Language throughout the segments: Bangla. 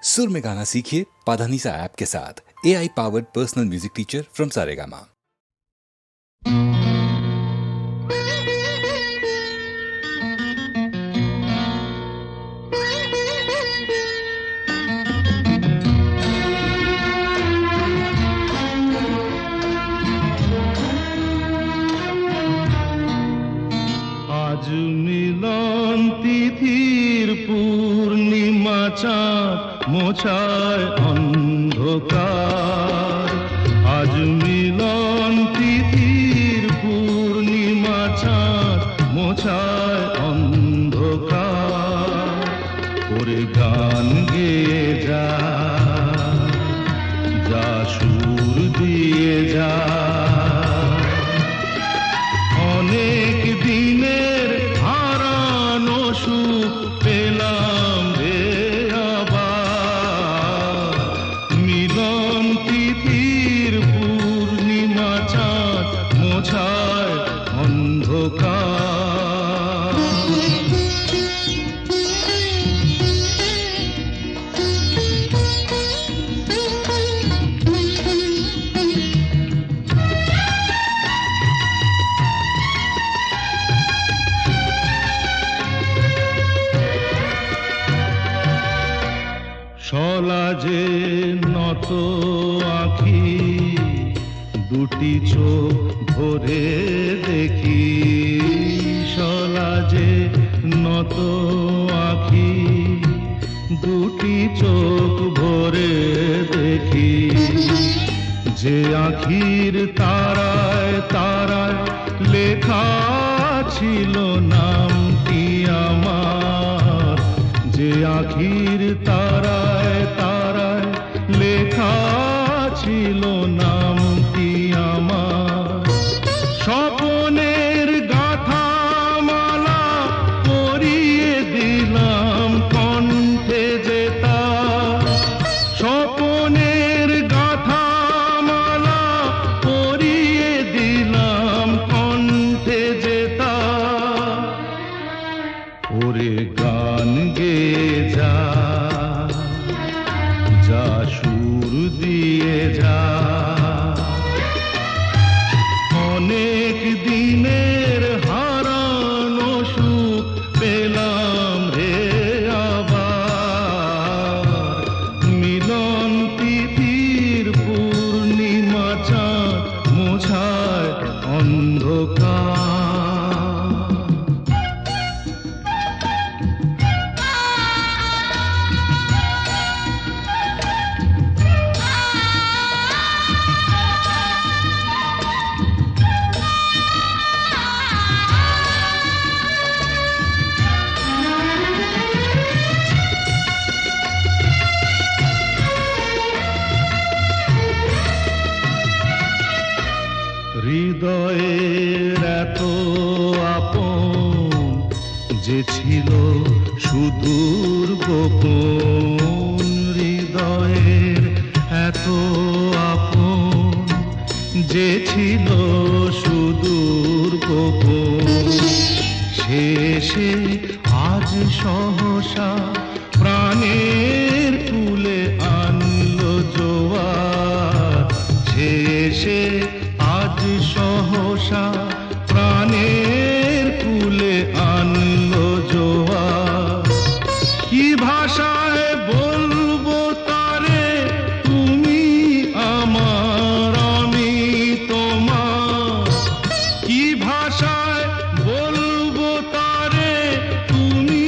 सुर में गाना सीखिए पाधानीसा ऐप के साथ। AI powered personal music teacher from Saregama. আজ মিলন তিথির পূর্ণিমা চাঁদ মোছায় অন্ধকার। আজ মিলন তিথির পূর্ণিমা চাঁদ মোছায় অন্ধকার। ওরে গান গেয়ে যা, যা সুর দিয়ে যা, অনেক দিনের হারানো সুখ পেলাম রে আবার। মিলন তিথির পূর্ণিমা চাঁদ মোছায় অন্ধকার। সলাজে নত আঁখি দুটি চোখ ভরে দেখি। সলাজে নত আঁখি দুটি চোখ ভরে দেখি। যে আঁখির তারায় তারায় লেখা ছিল নামটি আমার। যে আঁখির তারায় তারায় লেখা ছিল নামটি আমার। স্বপনের গাথা মালা পরিয়ে দিলাম কণ্ঠে যেতা। স্বপনের গাথা মালা পরিয়ে দিলাম কণ্ঠে যেতা। ওরে গান গেয়ে যা, যা সুর দিয়ে যা, অনেক দিনের হারানো সুখ পেলাম রে আবার। মিলন তিথির পূর্ণিমা চাঁদ মোছায় অন্ধকার। হৃদয়ের এত আপন যে ছিল সুদূর গোপন। হৃদয়ের এত আপন যে ছিল সুদূর গোপন। শেষে আজ সহসা প্রাণের কুলে আনলো জোয়ার। শেষে আজ সহসা প্রাণের কুলে আনলো জোয়ার। কি ভাষায় বলবো তারে তুমি আমার আমি তোমার। কি ভাষায় বলবো তারে তুমি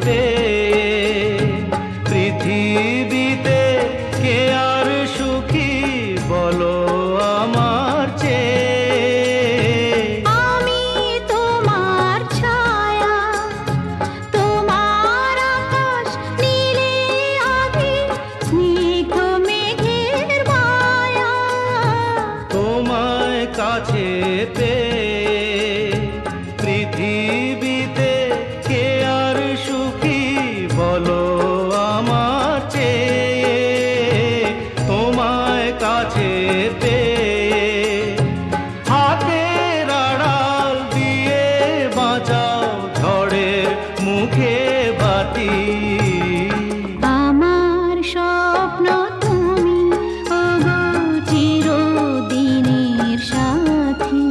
পেয়ে পৃথিবীতে কে আর সুখী বলো আমার চেয়ে। আমি তোমার ছায়া, তোমার আকাশ নীলে আভি, স্নিগ্ধ মেঘের মায়া। তোমায় কাছে পেয়ে পৃথিবীতে কে আর সুখী বলো আমার চেয়ে। তোমায় কাছে পেয়ে হাতের আড়াল দিয়ে বাঁচাও ঝড়ের মুখে বাতি। আমার স্বপ্ন তুমি, ওগো চিরদিনের সাথী।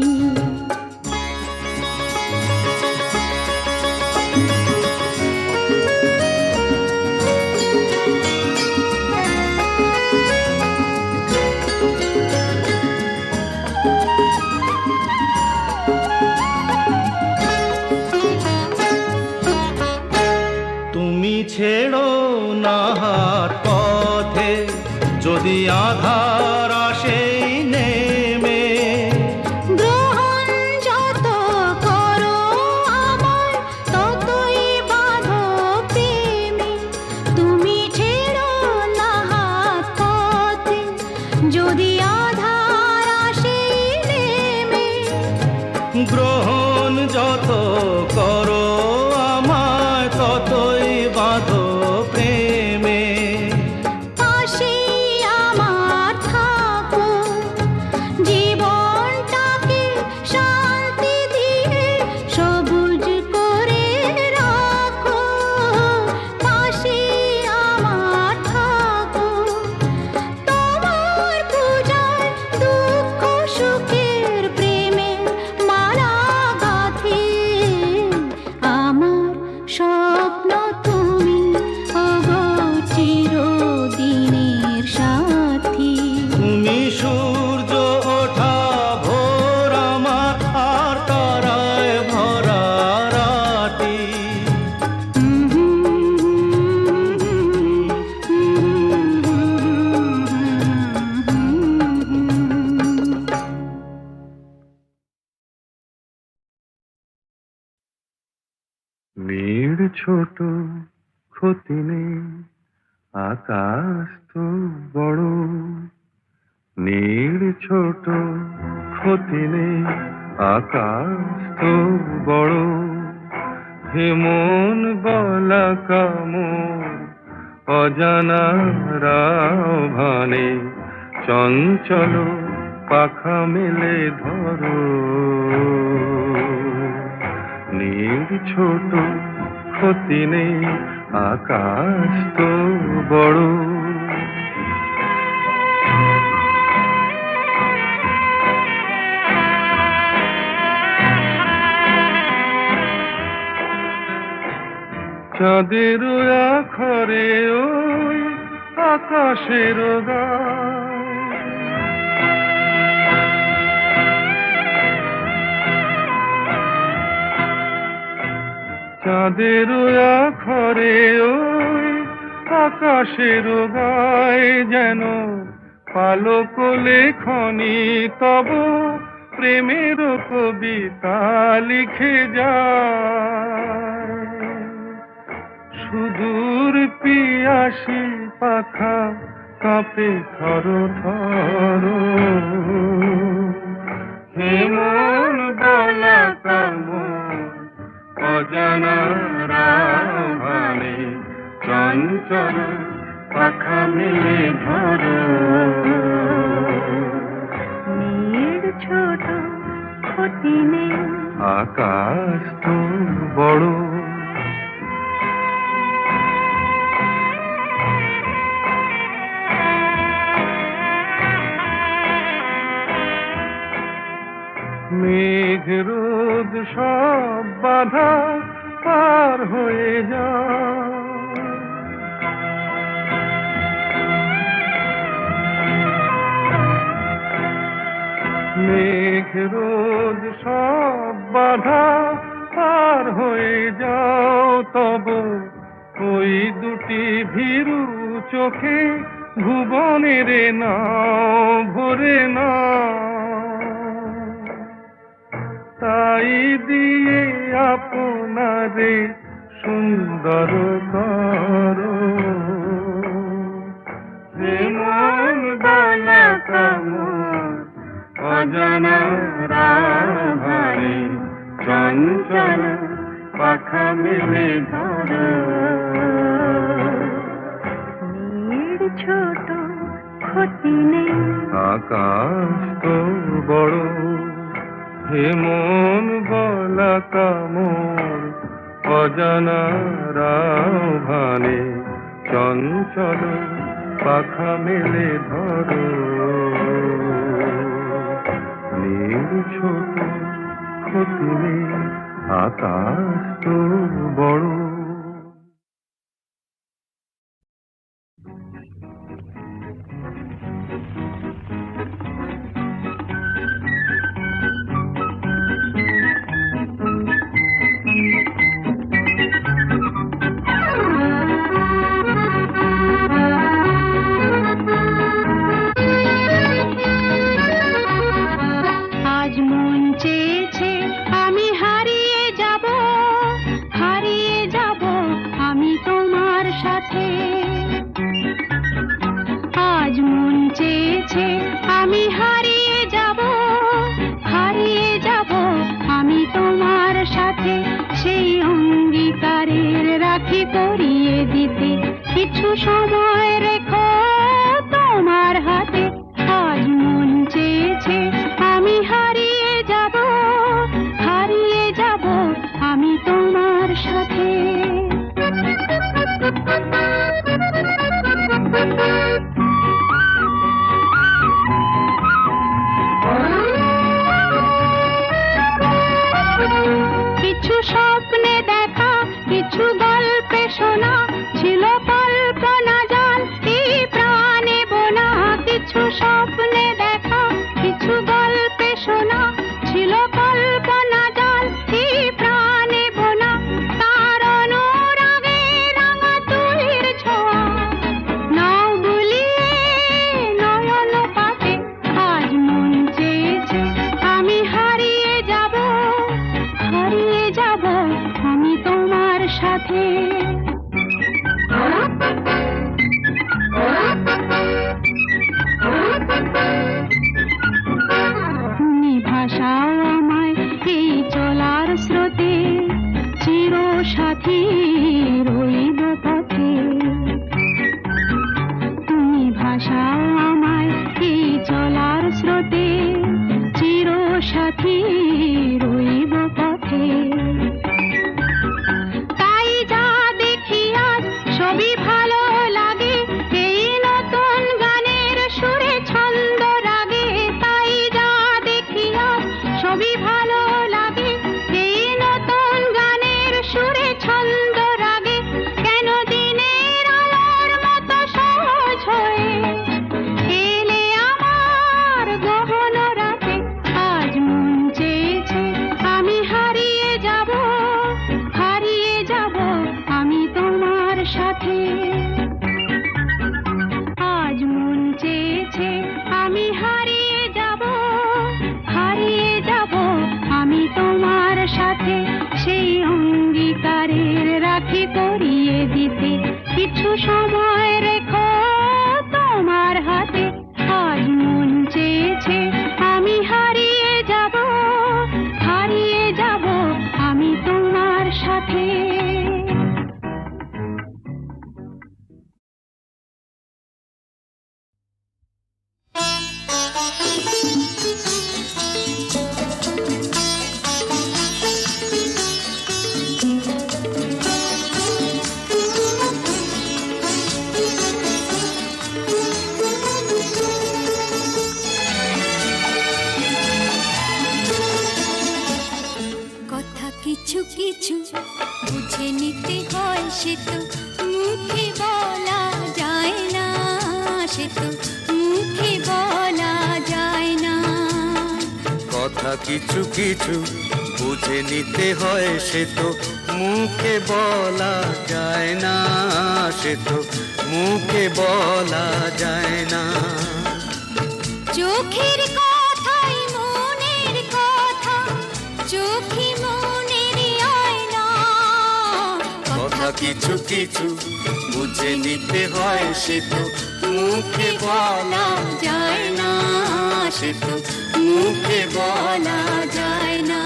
তুমি ছেড়ো না হাত পথে যদি আধার আসে নেমে। গ্রহণ যত করো আমায়, ততই বাঁধো প্রেমে। তুমি ছেড়ো না হাত পথে যদি আধার আসে নেমে। গ্রহণ যত করো আমায় ততই বাঁধো প্রেমে। পাশে আমার থাকো, জীবনটাকে শান্তি দিয়ে সবুজ করে রাখো। পাশে আমার থাকো, তোমার পূজায় দুঃখ সুখের প্রেমের মালা গাঁথি। আমার স্বপ্ন তুমি, ওগো চিরদিনের সাথী। তুমি সূর্য ওঠা ভোর আমার আর তারায় ভরা রাতি। নীড় ছোট ক্ষতি নেই, আকাশ তো বড়। নীড় ছোট ক্ষতি নেই, আকাশ তো বড়। হেমন গলা কামড় অজানা রাভানে, চঞ্চল পাখা মেলে ধরো। নীড় ছোট ক্ষতি নেই, আকাশ তো বড়। চাঁদের আখরে ওই আকাশের গায়, চাঁদের আখরে ওই আকাশের গায় যেন পালক লেখনি তব প্রেমের কবিতা লিখে যায়। সুদূর পিয়াসী পাখা কাঁপে থর থর, হেমন গলা কামড় অজানা রাভানে, চঞ্চল পাখা মেলে ধরো। নীড় ছোট ক্ষতি নেই, আকাশ তো বড়। মেঘ রোদ সব বাধা পার হয়ে যায়, মেঘ রোদ সব বাধা পার হয়ে যাও, তব দুটি ভীরু চোখে ভুবনের নাও ভরে না, তাই দিয়ে আপনারে সুন্দর করো। যে মন গলা কামড় অজানা রাভারে চঞ্চল পাখা মেলে ধরো। নীড় ছোট ক্ষতি নেই, আকাশ তো বড়, হে মন গলা কামড় অজানা রাভারে চঞ্চল পাখা মেলে ধরো। নীড় ছোট ক্ষতি নেই, আকাশ তো বড়। আজ মন চেয়েছে আমি হারিয়ে যাব, হারিয়ে যাব আমি তোমার সাথে। আজ মন চেয়েছে আমি হারিয়ে যাব, হারিয়ে যাব আমি তোমার সাথে। সেই অঙ্গীকারের রাখি পরিয়ে দিতে কিছু সময় রেখো তোমার হাতে। আজ মন চেয়েছে আমি হারিয়ে যাব, হারিয়ে যাব আমি তোমার সাথে। কিছু স্বপ্নে দেখা, কিছু গল্পে শোনা, ছিল কল্পনা জাল এই প্রাণে বোনা। কিছু স্বপ্নে দেখা, কিছু গল্পে শোনা, ছিল কল্পনা জাল এই প্রাণে বোনা। তার অনুরাগে রাঙা তুলির ছোঁয়া নাও বুলিয়ে নয়ন পাতে। আজ মন চেয়েছে আমি হারিয়ে যাব, হারিয়ে যাব আমি তোমার সাথে। তুমি ভাষাও আমায় এই চলার স্রোতে, চির সাথী রইব পথে। তুমি ভাষাও আমায় এই চলার স্রোতে, চির সাথী রইব পথে। তাই যা দেখি আজ সবই ভালো লাগে, এই নতুন গানের সুরে ছন্দ রাগে। তাই যা দেখি আজ সবই ভালো লাগে, এই নতুন গানের সুরে ছন্দ রাগে। কেন দিনের আলোর মতো সহজ হয়ে এলে আমার গহন রাতে। আজ মন চেয়েছে আমি হারিয়ে যাব, হারিয়ে যাব আমি তোমার সাথে। আজ মন চেয়েছে আমি হারিয়ে যাব, হারিয়ে যাব আমি তোমার সাথে। সেই অঙ্গীকারের রাখি পরিয়ে দিতে কিছু সময় রেখো তোমার হাতে। আজ মন চেয়েছে আমি হারিয়ে যাব, হারিয়ে যাব আমি তোমার সাথে। কথা কিছু কিছু বুঝে নিতে হয়, সে তো মুখে বলা যায় না, সে তো মুখে বলা যায় না। কথা কিছু কিছু বুঝে নিতে হয়, সে তো মুখে বলা যায় না, সে তো মুখে বলা যায় না। চোখের কথাই মনের কথা, চোখে মনের আয়না। কথা কিছু কিছু বুঝে নিতে হয়, সে তো মুখে বলা যায় না, সে তো মুখে বলা যায় না।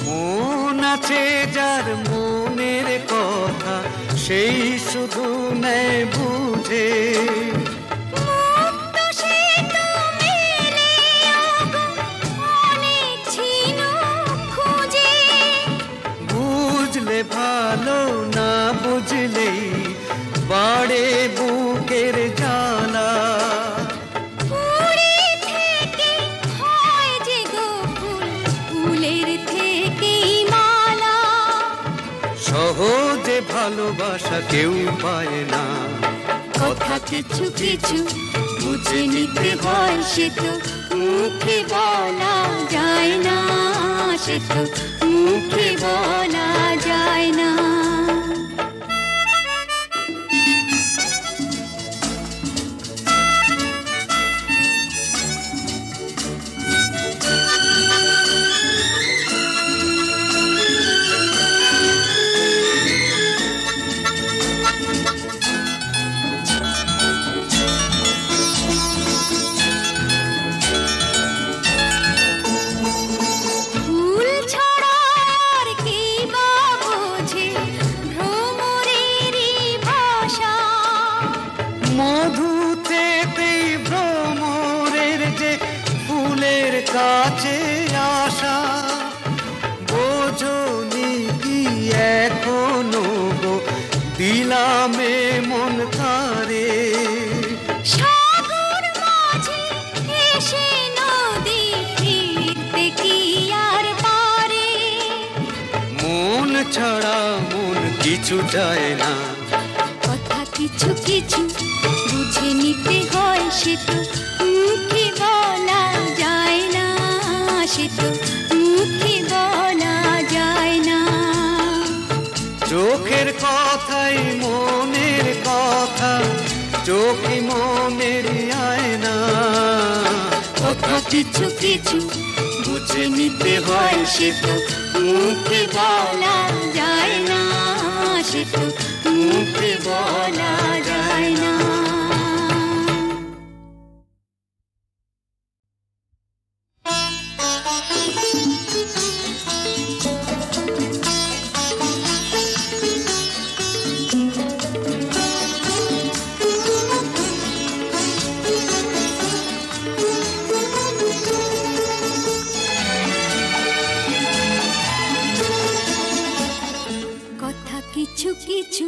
মন আছে যার মনের কথা, সেই শুধু নেয় বুঝে। মুক্ত সে তো মেলে আগো, অনেক ছিল খুঁজে। বুঝলে ভালো, না বুঝলেই বাড়ে বুকের জ্বালা। ফুলের থেকে হয় যে গো ফুল, ফুলের থেকেই মালা। সহজে ভালোবাসা কেউ পায় না, কথা কিছু কিছু বুঝে নিতে হয়, সে তো মুখে বলা যায় না, সে তো মুখে বলা যায় না। ফুল ছাড়া আর কি বা বোঝে ভ্রমরেরই ভাষা। মধুতে ভ্রমরের যে ফুলের কাছে আসা। বোঝনি কি এখনো গো দিলামে মন কারে। সাগর মাঝে এসে নদী ফিরতে কি আর পারে। মন ছাড়া মন কিছু চায় না, কথা কিছু কিছু বুঝে নিতে হয়, সে তো মুখে বলা যায় না, সে তো মুখে বলা যায় না। চোখের কথাই মনের কথা, চোখে মনের আয়না। কথা কিছু কিছু বুঝে নিতে হয়, সে তো মুখে বলা যায় না, সে তো মুখে বলা যায় না। কথা কিছু কিছু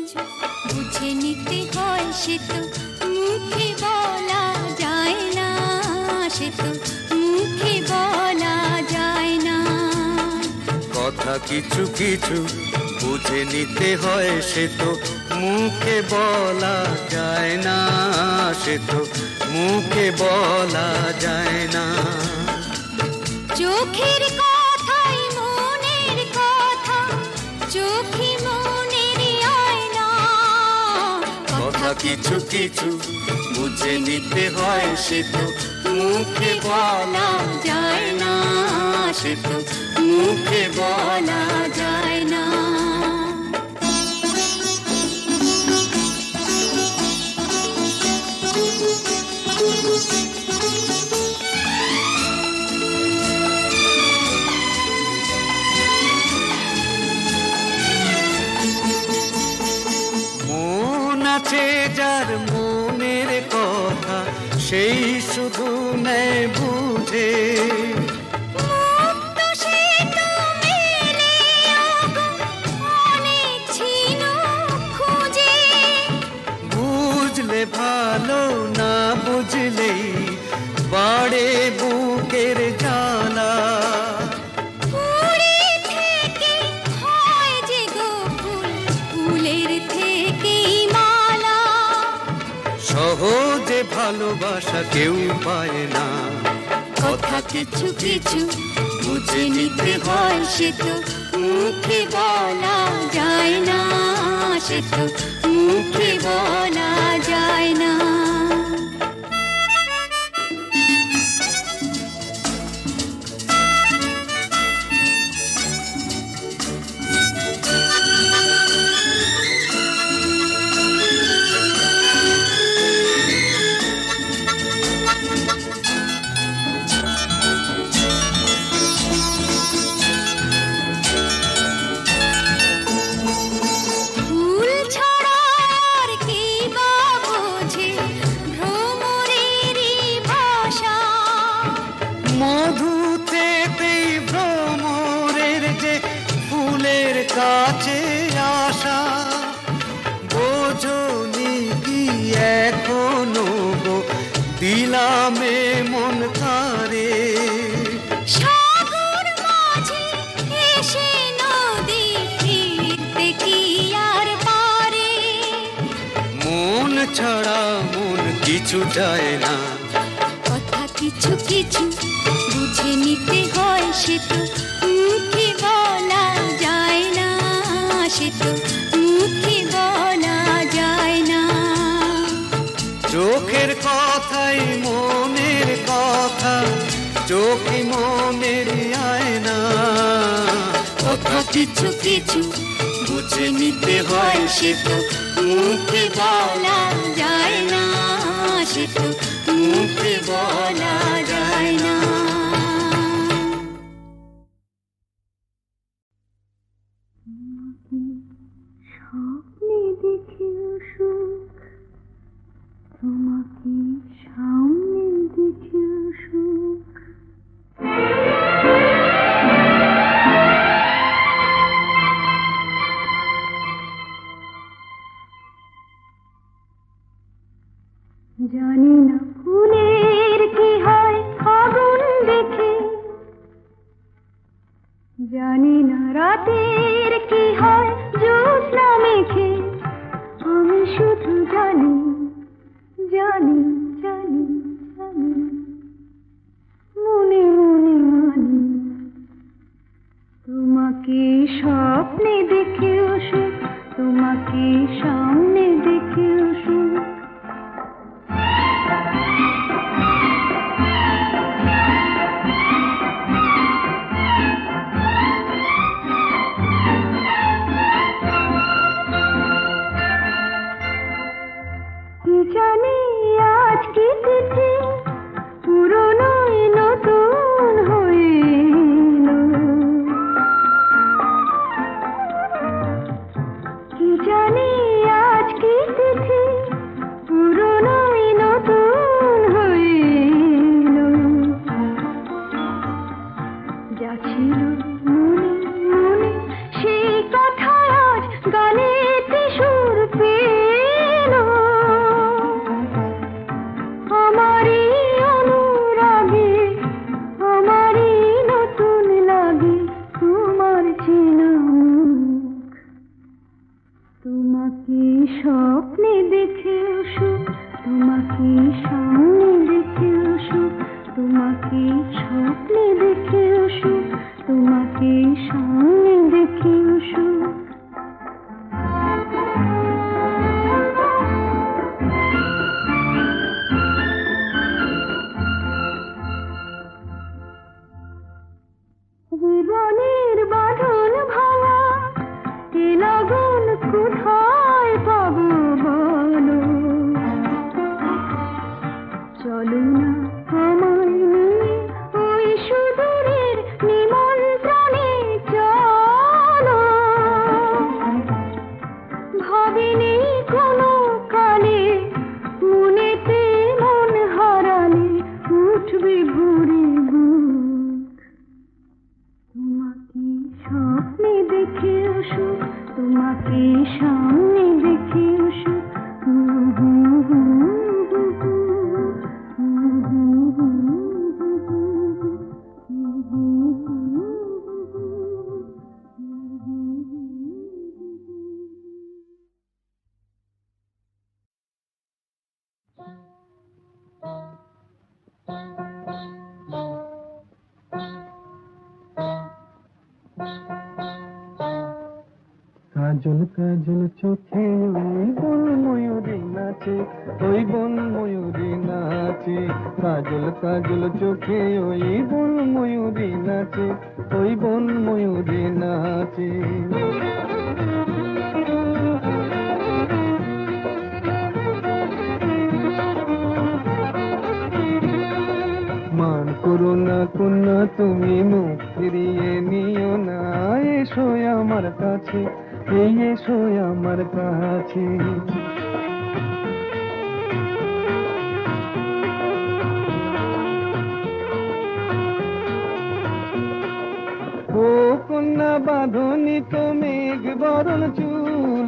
বুঝে নিতে হয়, সে তো মুখে বলা যায় না, সে তো মুখে বলা যায় না। কথা কিছু কিছু বুঝে নিতে হয়, সে তো মুখে বলা যায় না, সে তো মুখে বলা যায় না। চোখের কথাই মনের কথা, চোখে মনের আয়না। কথা কিছু কিছু বুঝে নিতে হয়, সে তো মুখে বলা যায় না, সে তো মুখে বলা যায় না। মন আছে যার মনের কথা, সেই শুধু নেয় বুঝে। মুক্ত সে তো মেলে আগো, অনেক ছিল খুঁজে। বুঝলে ভালো, না বুঝলেই বাড়ে বুকের জ্বালা। ফুলের ভালোবাসা কেউ পায় না। কথা কিছু কিছু বুঝে নিতে হয়, সে তো মুখে বলা যায় না, সে তো মুখে বলা যায় না। ফুল ছাড়া আর কি বা বোঝে ভ্রমরেরই ভাষা। মধুতেই ভ্রমরের যে ফুলের কাছে আসা, বোঝনি কি এখনো গো দিলামে মন তারে। সাগর মাঝে এসে নদী ফিরতে কি আর পারে। মন ছাড়া মন কিছু চায় না। কথা কিছু কিছু বুঝে নিতে হয়, সে তো মুখে বলা যায় না, সে তো মুখে বলা যায় না। চোখের কথাই মনের কথা, চোখে মনের আয়না। কথা কিছু কিছু বুঝে নিতে হয়, সে তো মুখে বলা যায় না, সে তো মুখে বলা যায় না। স্বপ্নে দেখেও সুখ, তোমাকে সামনে দেখেও সুখ। জানি না ফুলের কি হয় আগুন দেখে, জানি না রাতের কি হয় জ্যোৎস্না মেখে। আমি শুধু জানি জানি জানি জানি, মনে মনে মানি তোমাকে স্বপ্নে দেখেও সুখ, তোমাকে সামনে দেখেও সুখ। কি জানি আজ কি তিথি, পুরনো নতুন হয়ে এলো। কি জানি আজ কি তিথি, পুরনো নতুন হয়ে এলো। যা ছিল মনে মনে সেই কথা আজ গানেতে সুর পেল। আমারই অনুরাগে, আমারই নতুন লাগে তোমার চেনা মুখ। তোমাকে স্বপ্নে দেখেও সুখ, তোমাকে সামনে দেখেও সুখ, তোমাকে স্বপ্নে দেখেও সুখ, তোমাকে সামনে দেখেও সুখ। জীবনের বাঁধন ভাঙা এ লগন কোথায় পাবো বলো। চলো না আমায় নিয়ে ওই কাজল চোখে ওই বন ময়ূরী নাচে, ওই বন ময়ূরী নাচে। কাজল কাজল চোখে ওই বন ময়ূরী নাচে, ওই বন ময়ূরী নাচে। মান করো না কন্যা তুমি, মুখ ফিরিয়ে নিও না। এসো আমার কাছে, এই এসো আমার কাছে। ও কন্যা বাঁধনি তো মেঘ বরণ চুল,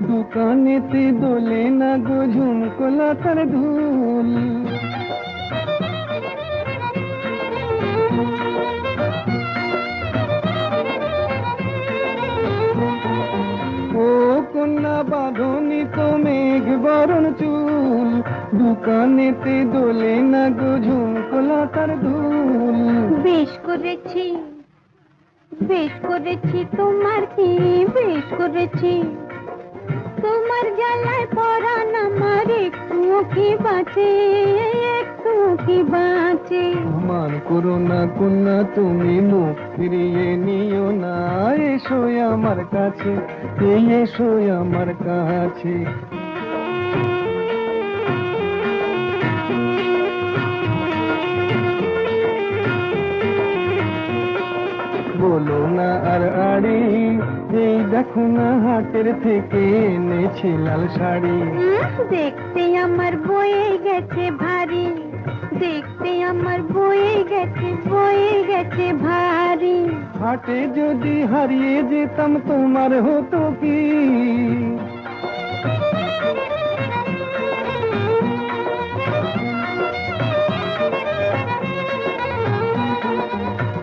দোকানেতে দোলে না গো ঝুমকোলা তার ধুল। ও কন্যা বাঁধনি তো মেঘ বরণ চুল, দোকানেতে দোলে না গো ঝুমকোলা তার ধুল। বেশ করেছি, বেশ করেছি, তোমার কি বেশ করেছি। তোমার জ্বালায় পরাণ আমার একটু কি বাঁচে, একটু কি বাঁচে। মান করো না কন্যা তুমি, মুখ ফিরিয়ে নিও না। এসো আমার কাছে, এই এসো আমার কাছে। বলো না আর আড়ি, এই দেখো না হাটের থেকে এনেছি লাল শাড়ি। দেখতে আমার বয়ে গেছে ভারী, দেখতে আমার বয়ে গেছে, বয়ে গেছে ভারী। হাটে যদি হারিয়ে যেতাম তোমার হতো কি?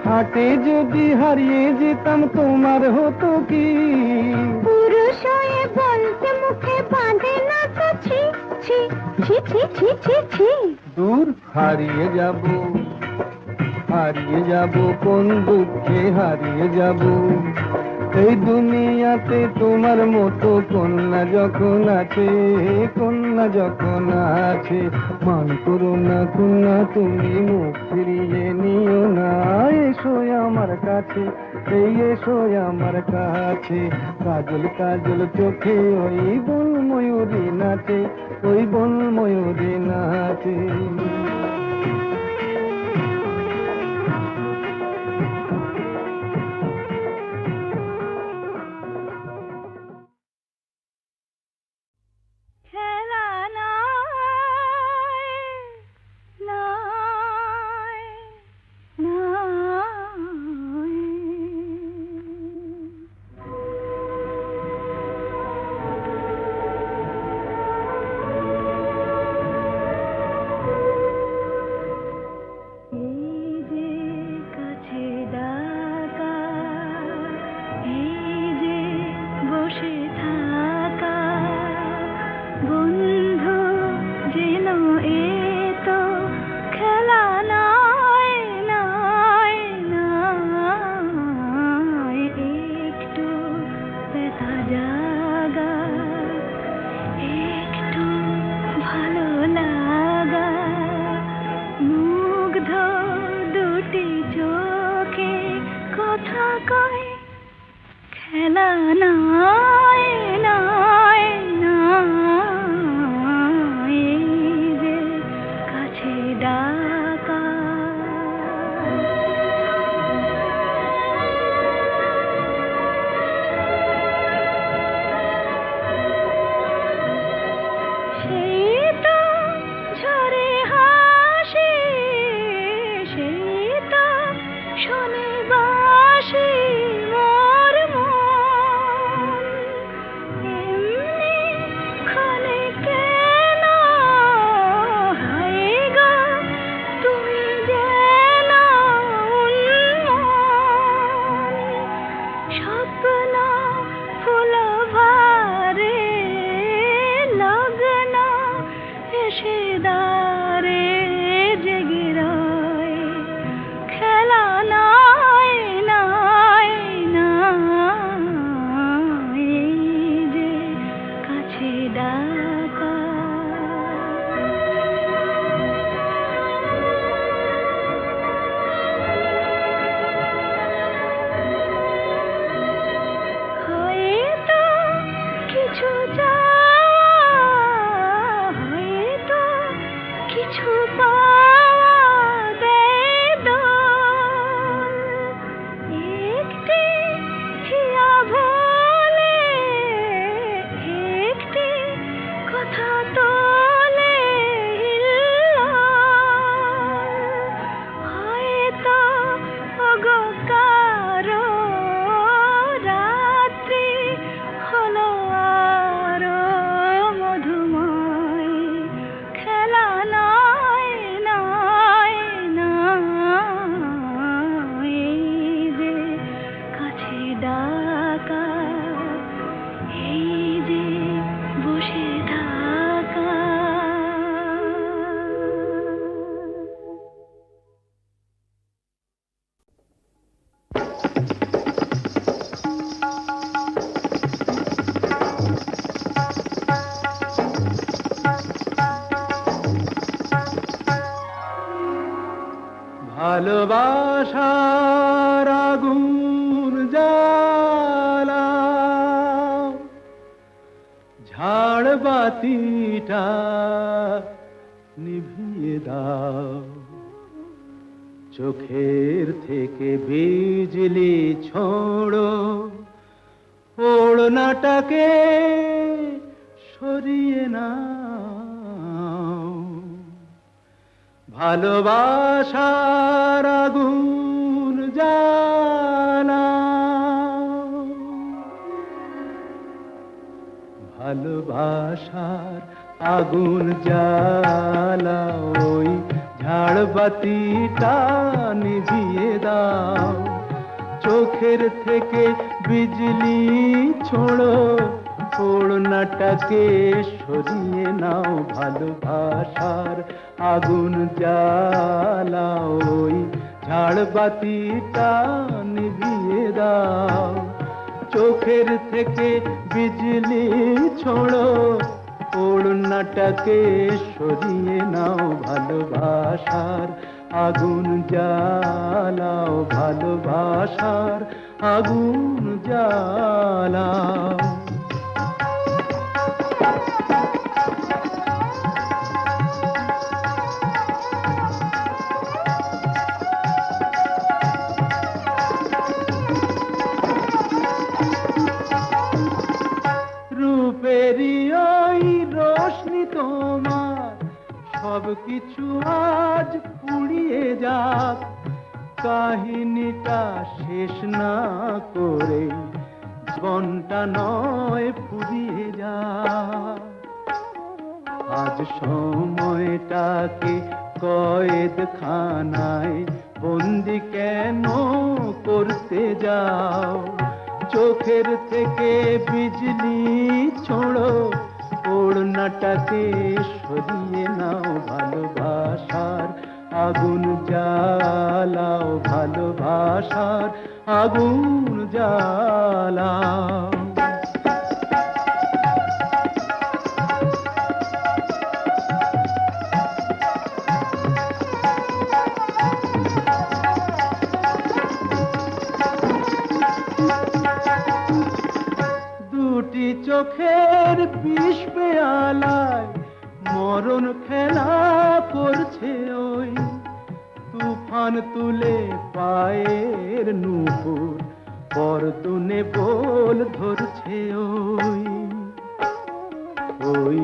হাটে যদি হারিয়ে যেতাম তোমার হতো কি? পুরুষ হয়ে বলতে মুখে বাঁধে না তো ছি ছি ছি ছি ছি ছি ছি। দূর হারিয়ে যাব, হারিয়ে যাব কোন দুঃখে হারিয়ে যাব। এই দুনিয়াতে তোমার মতো কন্যা যখন আছে, কন্যা যখন আছে। মান করো না কন্যা তুমি, মুখ ফিরিয়ে নিও না। এসো আমার কাছে, এই এসো আমার কাছে। কাজল কাজল চোখে ওই বন ময়ূরী নাচে, ওই বন ময়ূরী নাচে। খেলা নাই, নাই, নাই। এই যে কাছে ডাকা, এই যে বসে থাকা, বন্ধু যেন এ তো খেলা নাই, নাই, নাই। একটু ব্যথা জাগা, একটু ভালো লাগা, মুগ্ধ দুটি চোখে কথা কয়। খেলা নাই, নাই, নাই। এই যে কাছে ডাকা। সেই তো ঝরে হাসি, সেই তো শোনে বাঁশি মোর মন। এমনি ক্ষণে কেন হায় গো তুমি যেন উন্মন। স্বপ্ন ফুল ভারে লগ্ন এসে দাঁড়ে জেগে রয়। খেলা নাই, নাই, নাই। এই যে তোলে হিল্লোল, হয়তো ওগো কারো রাত্রি হলো আরো মধুময়, খেলা নয় নয় নয়, এই যে কাছে ডাকা, এই যে বসে থাকা। ভালোবাসার আগুন জ্বালা, ঝাড় বাতিটা নিভিয়ে দাও, চোখের থেকে বিজলি ছোড়ো, ওড়নাটাকে সরিয়ে নাও। ভালোবাসার আগুন জ্বালা, ভালোবাসার আগুন জ্বালা, ওই ঝাড়বাতিটা নিভিয়ে দাও, চোখের থেকে বিজলি ছোড়ো, ওড়নাটাকে সরিয়ে নাও। ভালোবাসার আগুন জ্বালা, ওই ঝাড়বাতিটা নিভিয়ে দাও, চোখের থেকে বিজলি ছোড়ো, ওড়নাটাকে সরিয়ে নাও। ভালোবাসার আগুন জ্বালাও, ভালোবাসার আগুন জ্বালাও। রূপেরই ওই রোশনি তোমার সব কিছু আজ পুড়িয়ে যাক, কাহিনীটা শেষ না করে জীবনটা নয় ফুরিয়ে যাক। আজ সময়টাকে কয়েদখানায় বন্দি কেন করতে যাও, চোখের থেকে বিজলি ছোড়ো, ওড়নাটাকে সরিয়ে নাও। ভালোবাসার আগুন জ্বালাও, ভালোবাসার আগুন জ্বালাও। দুটি চোখের বিষ পেয়ালায় মরণ খেলা করছে ওই, তুফান তুলে পায়ের নুপুর পরতুনে বল ধরছে ওই। ওই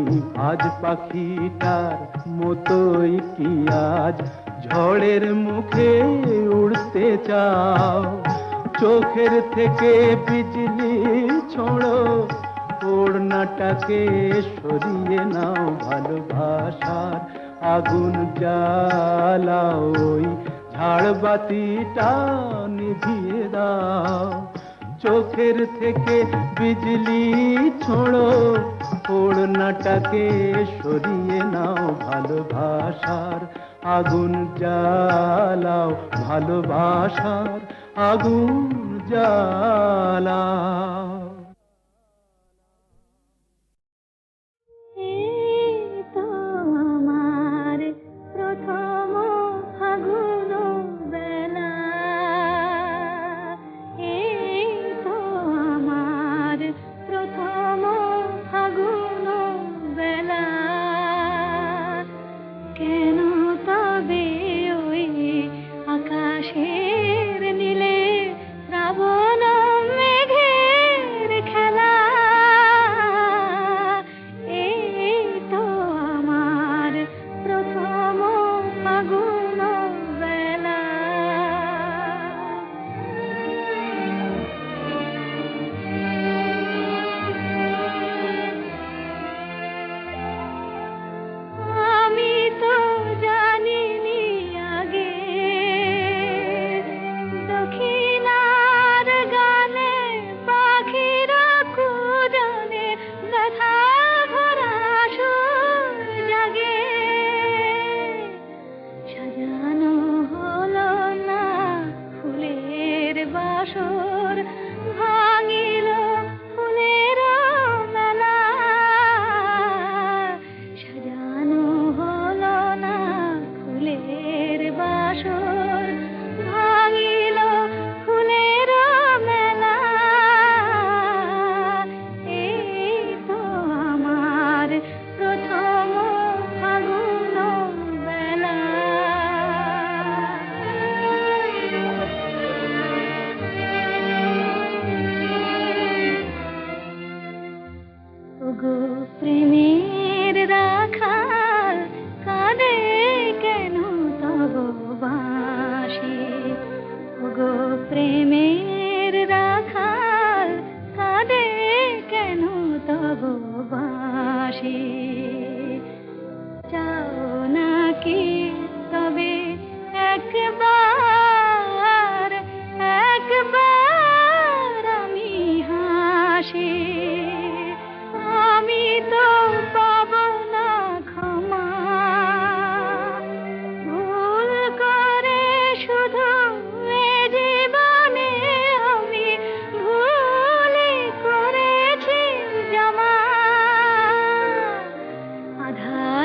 আজ পাখিটার মতোই কি আজ ঝড়ের মুখে উড়তে চাও, চোখের থেকে বিজলি ছোড়ো, ওড়নাটাকে সরিয়ে নাও। ভালোবাসার আগুন জ্বালাও, ওই ঝাড়বাতিটা নিভিয়ে দাও, চোখের থেকে বিজলি ছোড়ো, ওড়নাটাকে সরিয়ে নাও। ভালোবাসার আগুন জ্বালাও, ভালোবাসার আগুন জ্বালাও। আকাশের নীলে শ্রাবণ মেঘের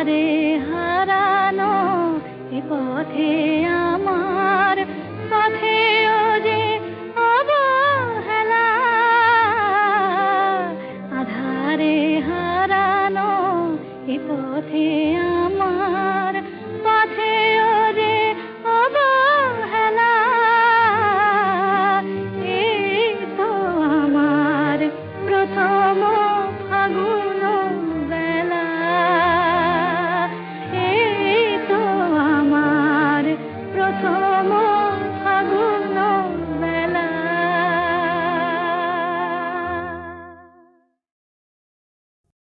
আধারে হারানো এ পথে আমার পথেও যে অবহেলা আধারে হারানো এ পথে আমার